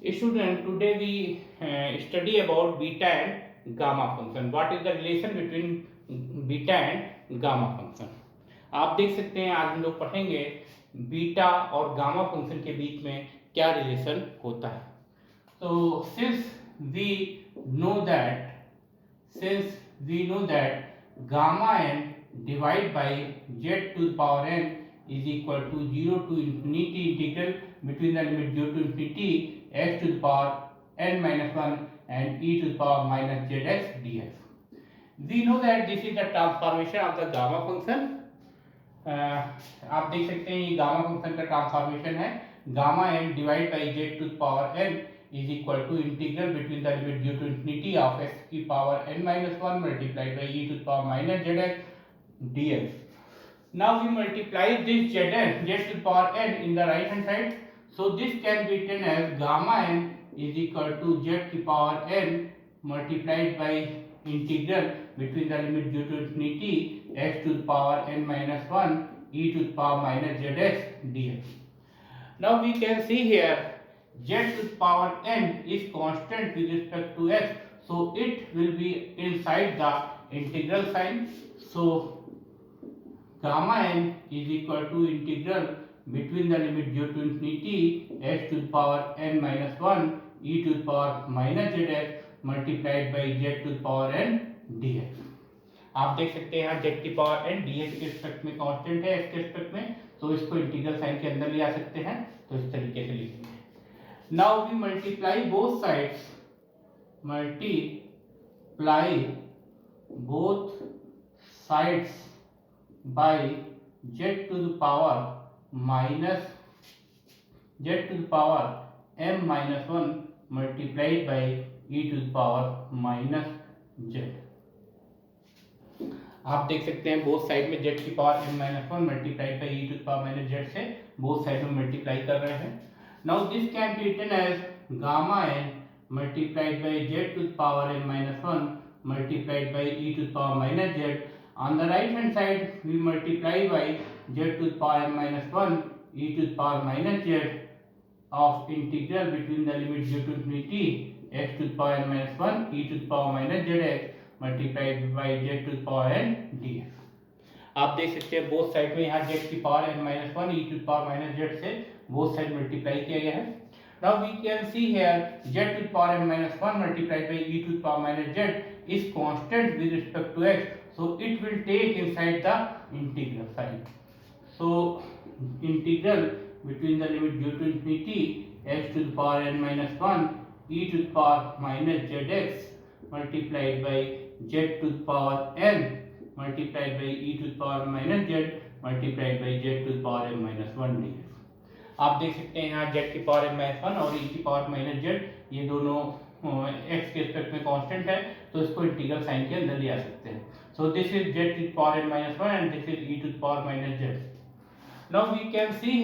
Student, today we study about beta and gamma function. What is the relation between beta and gamma function? आप देख सकते हैं आज हम लोग पढ़ेंगे बीटा और गामा फंक्शन के बीच में क्या रिलेशन होता है. So we know that since we know that gamma n divided by z to the power n is equal to 0 to infinity integral between the limit 0 to infinity x to the power n minus 1 and e to the power minus zx dx. We know that this is the transformation of the gamma function. आप देख सकते हैं ये gamma function का transformation है. Gamma n divide by Z to power n is equal to integral between the limit 0 to infinity of x की power n minus 1 multiplied by e to the power minus zx dx. Now we multiply this zn z to the power n in the right hand side. So this can be written as gamma n is equal to z to the power n multiplied by integral between the limit 0 to infinity x to the power n minus 1 e to the power minus zx dx. Now we can see here z to the power n is constant with respect to x, so it will be inside the integral sign. So gamma n is equal to integral between the limit 0 to infinity x to the power n minus 1 e to the power minus zx multiplied by z to the power n dx. आप देख सकते हैं यहाँ z की power n dx के respect में constant है x के रिस्पेक्ट में, तो इसको इंटीग्रल साइन के अंदर ले आ सकते हैं. तो इस तरीके से लिखेंगे. Now we multiply both sides, multiply both sides by z to the power minus z to the power m minus 1 multiplied by e to the power minus z. आप देख सकते हैं बोथ साइड में z की power m minus 1 multiplied by e to the power minus z से both side में multiply कर रहे हैं. Now this can be written as gamma n multiplied by z to the power m minus 1 multiplied by e to the power minus z. On the right hand side we multiply by z to the power m minus 1 e to the power minus z of integral between the limit 0 to infinity x to the power n minus 1 e to the power minus zx multiplied by z to the power n dx. आप देख सकते हैं both side में यहाँ z की power n minus 1 e to the power minus z से both side multiply किया गया है. Now we can see here z to the power m minus 1 multiplied by e to the power minus z is constant with respect to x, so it will take inside the integral sign. So integral between the limit 0 to infinity x to the power n minus 1 e to the power minus zx multiplied by z to the power n multiplied by e to the power minus z multiplied by z to the power m minus 1 dx. आप देख सकते हैं यहाँ z की power m minus 1 और e की power minus z ये दोनों x के रिस्पेक्ट में कांस्टेंट है, तो इसको इंटीग्रल साइन के अंदर ले आ सकते हैं. सो this is z to the power n minus 1 and this is e to the power minus z. Now we can see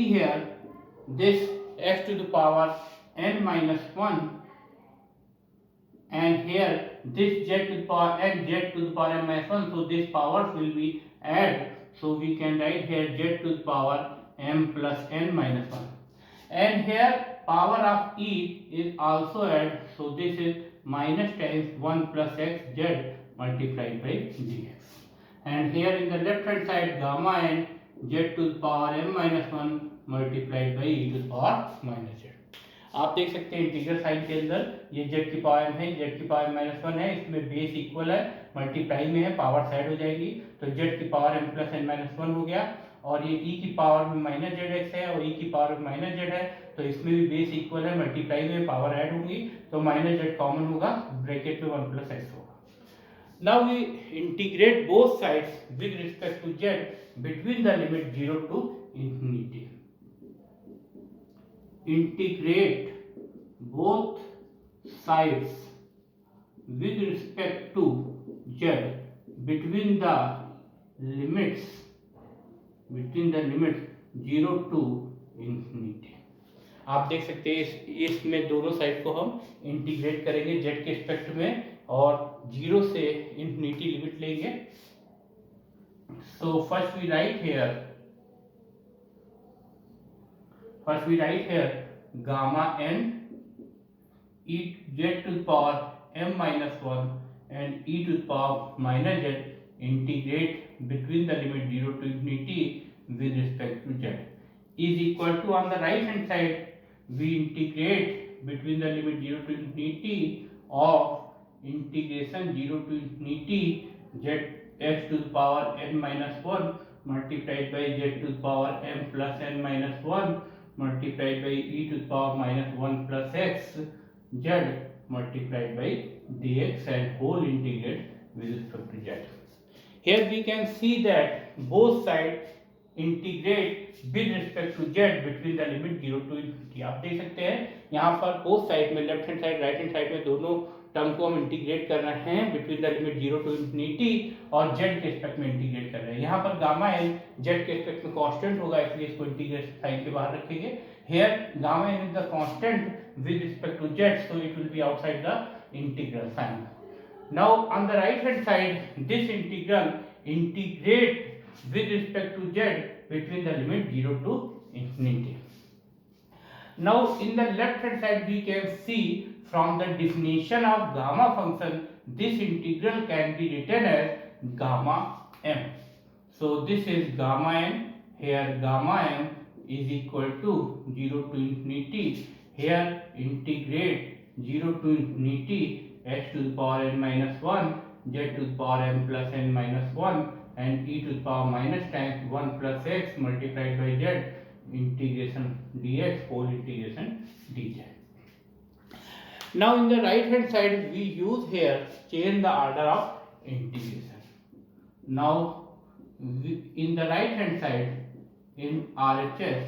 here this x to the power n minus 1 and here this z to the power n z to the power n minus 1, so this powers will be add. So we can write here z to the power m plus n minus 1, and here power of e is also add, so this is minus times 1 plus x z multiplied by dx. And here in the left hand side gamma n z to the power m minus 1 multiplied by e to the power minus z. आप देख सकते हैं integral sign के अंदर ये z की power m है, z की पावर माइनस 1 है, इसमें बेस इक्वल है, मल्टीप्लाई में है, पावर साइड हो जाएगी, तो z की power m plus n minus 1 हो गया, और ये e की पावर में माइनस zx है और e की पावर में माइनस z है, तो इसमें भी बेस इक्वल है, मल्टीप्लाई में पावर ऐड होंगी, तो माइनस z कॉमन होगा, ब्रैकेट में 1 प्लस x होगा. Now we integrate both sides with respect to z between the limit 0 to infinity. Integrate both sides with respect to z between the limits 0 to infinity. आप देख सकते हैं इसमें दोनों side को हम इंटीग्रेट करेंगे z के रिस्पेक्ट में और 0 से इंफिनिटी लिमिट लेंगे. So first we write here First we write here gamma n e z to the power m minus 1 and e to the power minus z integrate between the limit 0 to infinity with respect to z is equal to, on the right hand side we integrate between the limit 0 to infinity of integration 0 to infinity z x to the power n minus 1 multiplied by z to the power m plus n minus 1 multiplied by e to the power minus 1 plus x z multiplied by dx and whole integrate with respect to z. Here we can see that both sides integrate with respect to z between the limit 0 to infinity. आप देख सकते हैं यहाँ पर both side में left hand side right hand side में दोनों term को हम इंटीग्रेट कर रहे हैं between the limit 0 to infinity और z के रिस्पेक्ट में इंटीग्रेट कर रहे हैं. यहाँ पर गामा n z के रिस्पेक्ट में कांस्टेंट होगा इसलिए इसको इंटीग्रेशन साइन के बाहर रखेंगे. Here gamma n is the constant with respect to z, so it will be outside the integral sign. Now on the right hand side this integral integrate with respect to z between the limit 0 to infinity. Now in the left hand side we can see from the definition of gamma function this integral can be written as gamma m. So this is gamma n. Here gamma m is equal to 0 to infinity. Here integrate 0 to infinity x to the power n minus 1 z to the power m plus n minus 1 and e to the power minus times 1 plus x multiplied by z integration dx whole integration dz. Now in the right hand side we use here change the order of integration. Now in the right hand side in RHS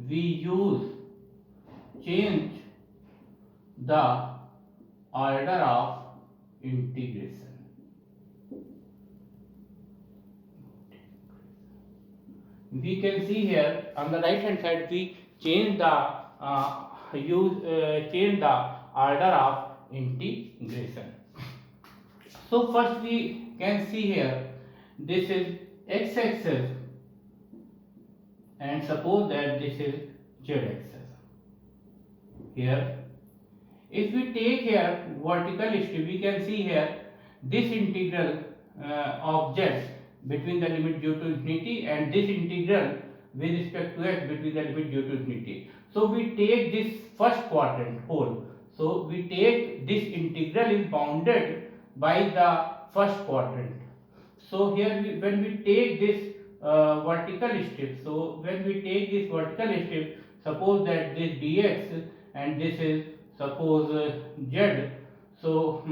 we use change the order of integration. We can see here on the right hand side we change the change the order of integration. So first we can see here this is x axis and suppose that this is z axis. Here if we take here vertical strip we can see here this integral of z between the limit 0 to infinity and this integral with respect to x between the limit 0 to infinity. So we take this first quadrant whole. So we take this integral is bounded by the first quadrant. So here when we take this vertical strip, so when we take this vertical strip, suppose that this dx and this is suppose z, so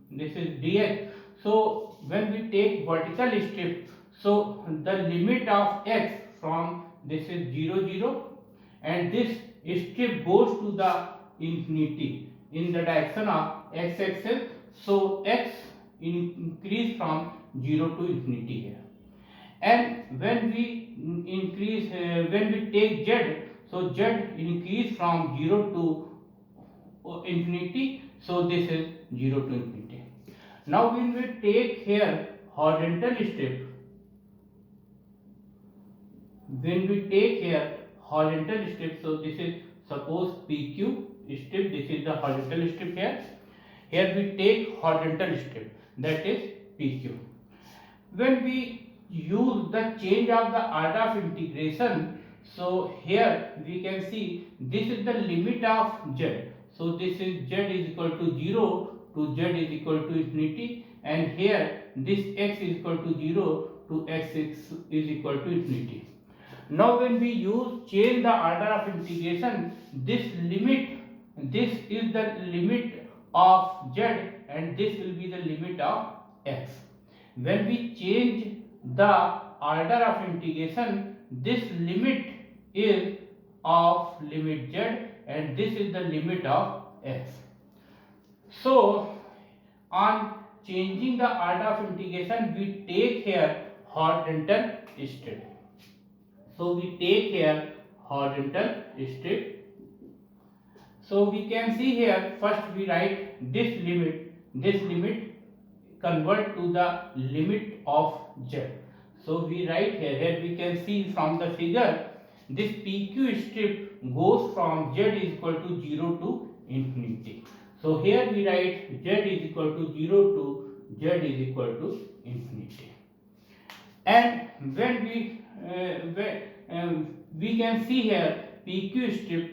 this is dx. So when we take vertical strip, so the limit of x from this is 0 0 and this strip goes to the infinity in the direction of x axis. So x increase from 0 to infinity here, and when we increase when we take z, so z increase from 0 to infinity, so this is 0 to infinity. Now when we take here horizontal strip, when we take here horizontal strip, so this is suppose PQ strip, this is the horizontal strip here. Here we take horizontal strip, that is PQ. When we use the change of the order of integration, so here we can see this is the limit of z. So this is z is equal to 0 to z is equal to infinity, and here this x is equal to 0 to x is equal to infinity. Now when we use change the order of integration, this limit, this is the limit of z and this will be the limit of x. When we change the order of integration, this limit is of limit z and this is the limit of x. So on changing the order of integration, we take here horizontal strip. So we take here horizontal strip. So we can see here first we write this limit convert to the limit of z. So we write here we can see from the figure this PQ strip goes from z is equal to 0 to infinity. So here we write z is equal to 0 to z is equal to infinity. And we can see here PQ strip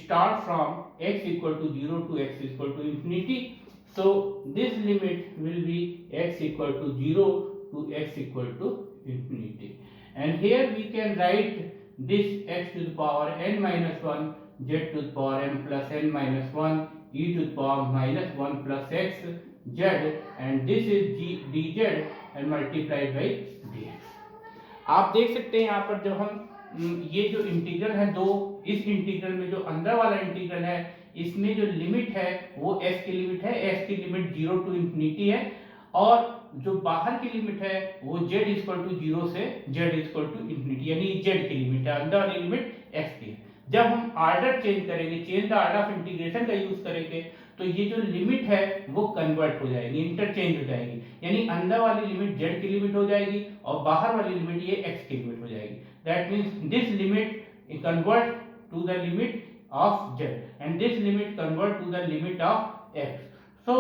start from x equal to 0 to x equal to infinity. So this limit will be x equal to 0 to x equal to infinity. And here we can write this x to the power n minus 1 z to the power n plus n minus 1 e to the power minus 1 plus x z, and this is dz and multiplied by dx. आप देख सकते हैं यहाँ पर जब हम ये जो इंटीग्रल है दो, इस इंटीग्रल में जो अंदर वाला इंटीग्रल है इसमें जो लिमिट है वो x की लिमिट है, x की लिमिट 0 टू इंफिनिटी है, और जो बाहर की लिमिट है वो z इक्वल टू 0 से z इक्वल टू इंफिनिटी, यानी z की लिमिट है, अंदर वाली लिमिट x की है। जब हम ऑर्डर चेंज करेंगे, change the order of integration का यूज करेंगे, तो ये जो लिमिट है वो कन्वर्ट हो जाएगी, इंटरचेंज हो जाएगी, यानी अंदर वाली लिमिट z की लिमिट हो जाएगी और बाहर वाली लिमिट ये x की लिमिट हो जाएगी। That means this limit convert to the limit of z and this limit convert to the limit of x. So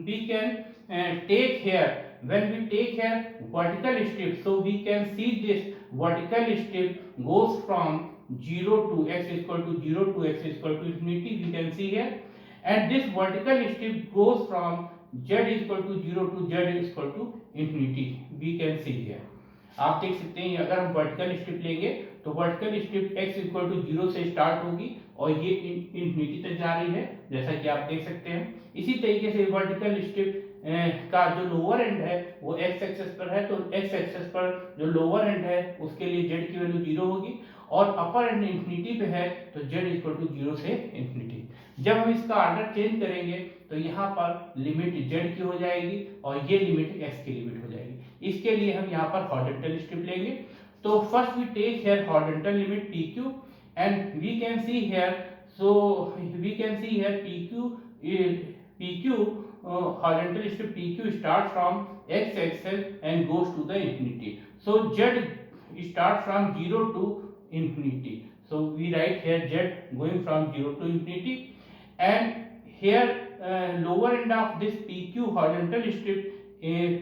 we can take here, when we take here vertical strip, so we can see this vertical strip goes from 0 to x equal to 0 to x equal to infinity, we can see here, and this vertical strip goes from z equal to 0 to z equal to infinity, we can see here. आप देख सकते हैं अगर हम vertical strip लेंगे तो vertical strip x equal to 0 से start होगी और ये इंफिनिटी तक जा रही है, जैसा कि आप देख सकते हैं। इसी तरीके से वर्टिकल स्ट्रिप का जो लोअर एंड है वो x एक्सिस पर है, तो x एक्सिस पर जो लोअर एंड है उसके लिए z की वैल्यू 0 होगी, और अपर एंड इंफिनिटी पे है तो z इक्वल टू 0 से इंफिनिटी। जब हम इसका ऑर्डर चेंज करेंगे तो यहाँ पर लिमिट z की हो जाएगी और ये लिमिट x की लिमिट हो जाएगी। इसके लिए हम यहाँ पर हॉरिजॉन्टल स्ट्रिप लेंगे। तो first we take here horizontal limit pq and we can see here, so we can see here pq horizontal strip pq starts from x axis and goes to the infinity. So z starts from 0 to infinity, so we write here z going from 0 to infinity, and here lower end of this pq horizontal strip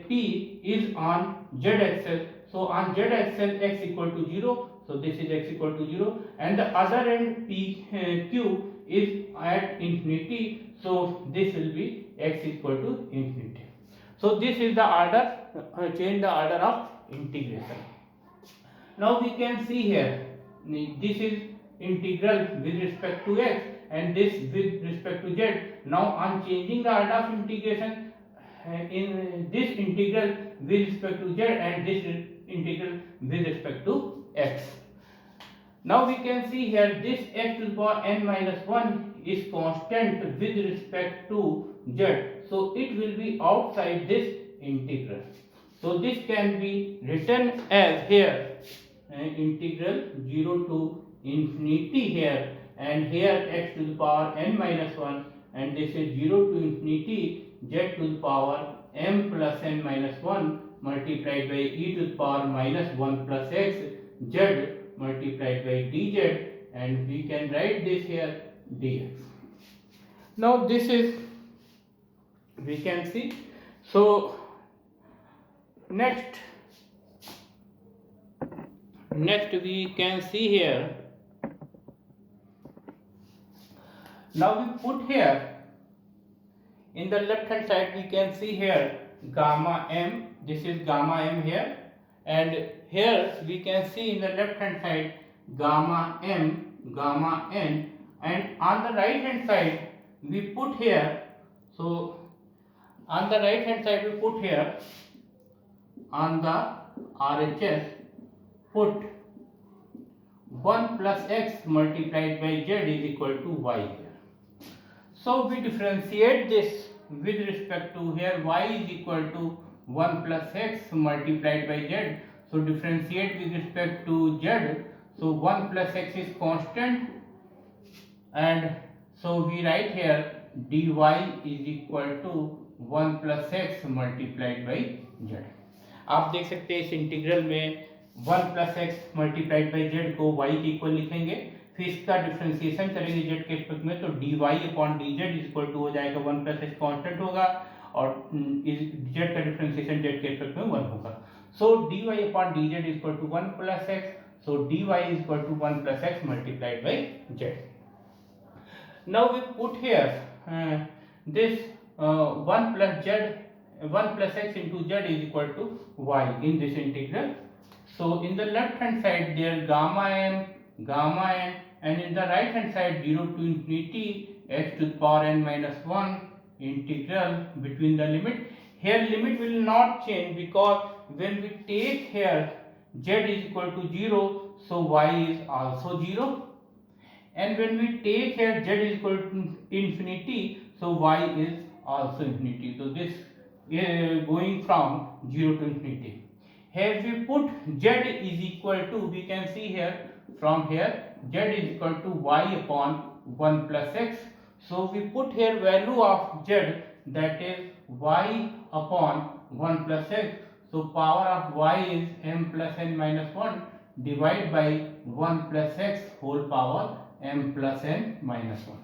p is on z axis, so on z axis x equal to 0, so this is x equal to 0, and the other end pq is at infinity, so this will be x equal to infinity. So this is the order, change the order of integration. Now we can see here, this is integral with respect to x and this with respect to z. Now on changing the order of integration, in this integral with respect to z and this integral with respect to x. Now we can see here this x to the power n minus 1 is constant with respect to z, so it will be outside this integral. So this can be written as here integral 0 to infinity here, and here x to the power n minus 1, and this is 0 to infinity z to the power m plus n minus 1 multiplied by e to the power minus 1 plus x z multiplied by dz, and we can write this here dx. Now this is, we can see, so next we can see here, now we put here in the left hand side, we can see here gamma m, this is gamma m here, and here we can see in the left hand side gamma m, gamma n, and on the right hand side we put here, so on the right hand side we put here on the RHS put 1 plus x multiplied by z is equal to y here. So we differentiate this with respect to here y is equal to 1 plus x multiplied by z. So differentiate with respect to z. So 1 plus x is constant, and so we write here dy is equal to 1 plus x multiplied by z. आप देख सकते हैं इस integral में 1 plus x multiplied by z को y के equal लिखेंगे, फिर इसका डिफरेंशिएशन करेंगे जेड के रिस्पेक्ट में, तो dy upon dz is equal to हो जाएगा 1 प्लस x कांस्टेंट होगा और जेड का डिफरेंशिएशन जेड के रिस्पेक्ट में 1 होगा। So dy upon dz is equal to 1 plus x, so dy is equal to 1 plus x multiplied by z। Now we put here this 1 plus z 1 plus x into z is equal to y in this integral. So in the left hand side there gamma m, and in the right hand side 0 to infinity x to the power n minus 1 integral between the limit. Here limit will not change because when we take here z is equal to 0, so y is also 0, and when we take here z is equal to infinity, so y is also infinity. So this going from 0 to infinity. Here we put z is equal to, we can see here from here z is equal to y upon 1 plus x. So we put here value of z, that is y upon 1 plus x. So power of y is m plus n minus 1 divided by 1 plus x whole power m plus n minus 1.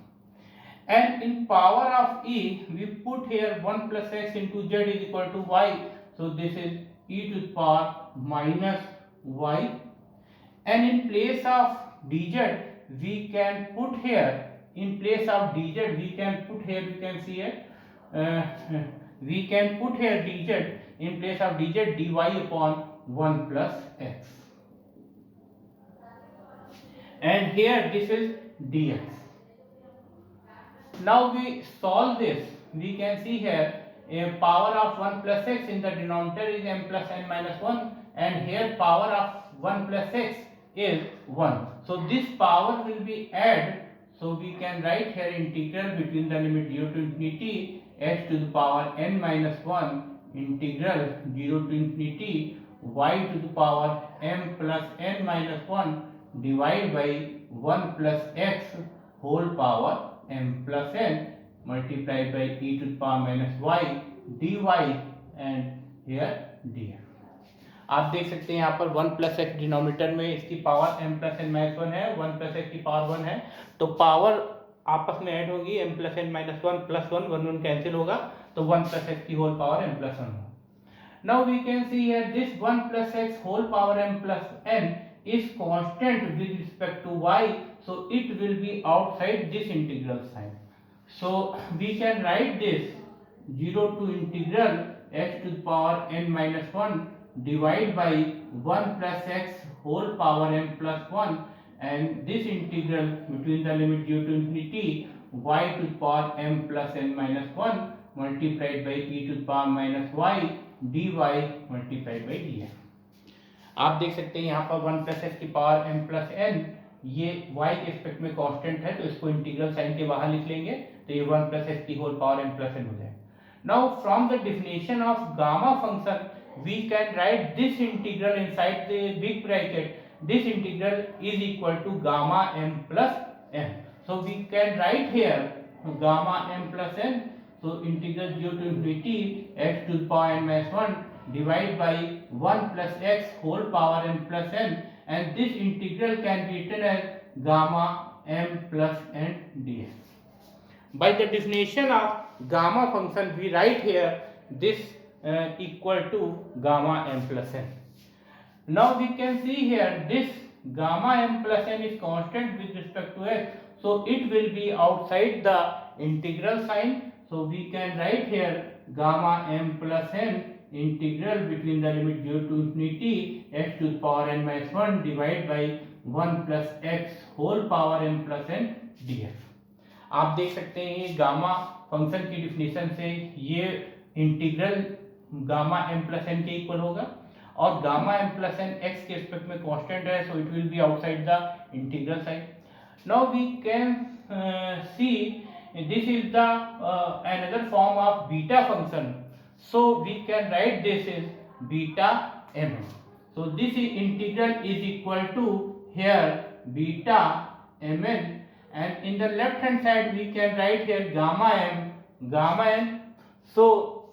And in power of e we put here 1 plus x into z is equal to y, so this is e to the power minus y, and in place of dz we can put here, in place of dz we can put here, we can see here we can put here dz, in place of dz dy upon 1 plus x, and here this is dx. Now we solve this, we can see here a power of 1 plus x in the denominator is m plus n minus 1, and here power of 1 plus x is 1. So this power will be added, so we can write here integral between the limit 0 to infinity x to the power n minus 1 integral 0 to infinity y to the power m plus n minus 1 divided by 1 plus x whole power m plus n multiplied by e to the power minus y dy and here dx. आप देख सकते हैं यहाँ पर 1 plus x denominator में इसकी power m plus N minus 1 है, 1 plus X की पावर 1 है, तो पावर आपस में ऐड होगी m plus N minus 1 plus 1 1 cancel होगा, तो 1 प्लस एक्स की होल पावर m प्लस 1 होगा। Now we can see here this 1 plus X whole power m plus n is constant with respect to y, so it will be outside this integral sign. So we can write this 0 to integral x to the power n minus 1 divided by 1 plus x whole power m plus 1, and this integral between the limit 0 to infinity y to the power m plus n minus 1 multiplied by e to the power minus y dy multiplied by dx. आप देख सकते हैं यहाँ पर 1 plus X की power m plus n, ये y के respect में कांस्टेंट है, तो इसको इंटीग्रल साइन के बाहर लिख लेंगे, तो ये 1 प्लस एक्स की whole power m plus n हो जाएगा. Now from the definition of gamma function we can write this integral inside the big bracket, this integral is equal to gamma m plus n. So we can write here gamma m plus n, so integral 0 to infinity x to the power n minus 1 divided by 1 plus x whole power m plus n, and this integral can be written as gamma m plus n dx. By the definition of gamma function we write here this equal to gamma m plus n. Now we can see here this gamma m plus n is constant with respect to x, so it will be outside the integral sign, so we can write here gamma m plus n integral between the limit 0 to infinity x to the power n minus 1 divided by 1 plus x whole power m plus n dx. आप देख सकते हैं ये gamma function की definition से ये integral gamma m plus n के equal होगा, और gamma m plus n x के रिस्पेक्ट में कांस्टेंट है, so it will be outside the integral sign. Now we can see this is the another form of beta function, so we can write this is beta m. So this integral is equal to here beta mn, and in the left hand side we can write here gamma n. So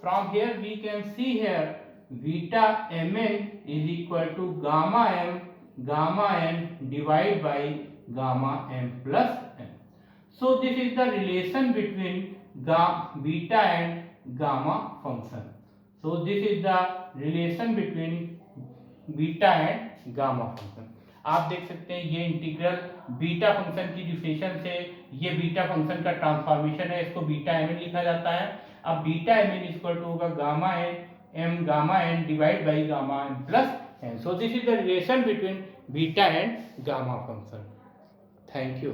from here we can see here beta mn is equal to gamma n divided by gamma m plus n. So this is the relation between beta and gamma function. So this is the relation between beta and gamma function. आप देख सकते हैं ये integral beta function की definition से ये beta function का transformation है, इसको बीटा एम एन लिखा जाता है. अब beta M N equal to होगा gamma M gamma N divide by gamma M plus N. So this is the relation between beta and gamma function. Thank you.